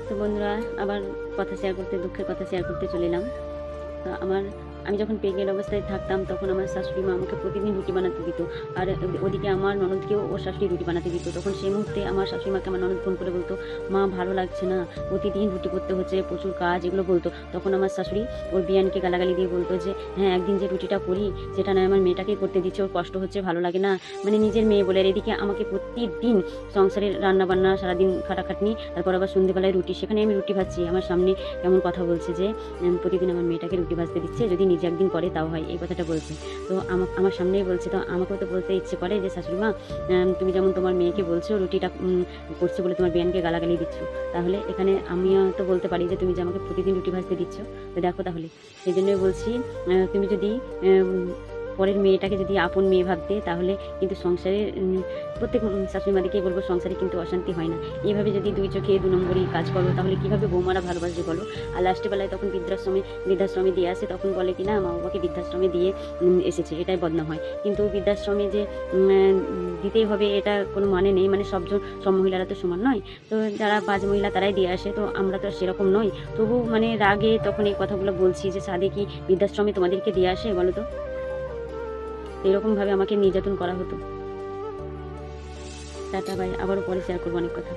তো বন্ধুরা, আবার কথা শেয়ার করতে, দুঃখের কথা শেয়ার করতে চলে এলাম। তো আমি যখন প্রেগনেন্ট অবস্থায় থাকতাম তখন আমার শাশুড়ি মা আমাকে প্রতিদিন রুটি বানাতে দিত। আর ওদিকে আমার ননদকেও ওর শাশুড়ি রুটি বানাতে দিত। তখন সেই মুহূর্তে আমার শাশুড়ি মাকে আমার ননদ ফোন করে বলতো, মা ভালো লাগছে না, প্রতিদিন রুটি করতে হচ্ছে, প্রচুর কাজ, এগুলো বলতো। তখন আমার শাশুড়ি ওর বিয়ানকে গালাগালি দিয়ে বলতো যে হ্যাঁ, একদিন যে রুটিটা করি সেটা নয় আমার মেয়েটাকে করতে দিচ্ছে, ওর কষ্ট হচ্ছে, ভালো লাগে না, মানে নিজের মেয়ে বলে। আর এদিকে আমাকে প্রতিদিন সংসারের রান্নাবান্না, সারাদিন খাটাখাটনি, তারপর আবার সন্ধ্যেবেলায় রুটি, সেখানে আমি রুটি ভাজছি, আমার সামনে কেমন কথা বলছে যে প্রতিদিন আমার মেয়েটাকে রুটি ভাজতে দিচ্ছে, যদি নিজে একদিন করে তাও হয়, এই কথাটা বলছে। তো আমার সামনেই বলছে। তো আমাকেও তো বলতে ইচ্ছে করে যে শাশুড়ি মা, তুমি যেমন তোমার মেয়েকে বলছো রুটিটা করছে বলে তোমার বিয়ানকে গালাগালি দিচ্ছ, তাহলে এখানে আমিও তো বলতে পারি যে তুমি যে আমাকে প্রতিদিন রুটি ভাজতে দিচ্ছ, তো দেখো তাহলে। সেই জন্যই বলছি, তুমি যদি পরের মেয়েটাকে যদি আপন মেয়ে ভাবতে, তাহলে কিন্তু সংসারে প্রত্যেক শাশুড়ি মাদিকেই বলবো, সংসারে কিন্তু অশান্তি হয় না। এইভাবে যদি দুই চোখে দু নম্বরই কাজ করো, তাহলে কীভাবে বৌমারা ভালোবাসবে বলো। আর লাস্টে বেলায় তখন বৃদ্ধাশ্রমে দিয়ে আসে, তখন বলে কি না মা বাবাকে বৃদ্ধাশ্রমে দিয়ে এসেছে, এটাই বদনাম হয়। কিন্তু বৃদ্ধাশ্রমে যে দিতেই হবে এটা কোনো মানে নেই, মানে সব মহিলারা তো সমান নয়। তো যারা বাজ মহিলা তারাই দিয়ে আসে, তো আমরা তো সেরকম নই। তবু মানে রাগে তখন এই কথাগুলো বলছি যে সাদে কি বৃদ্ধাশ্রমে তোমাদেরকে দিয়ে আসে বলো তো। এরকমভাবে আমাকে নির্যাতন করা হতো। টাটা বাই, আবারও পরে শেয়ার করবো অনেক কথা।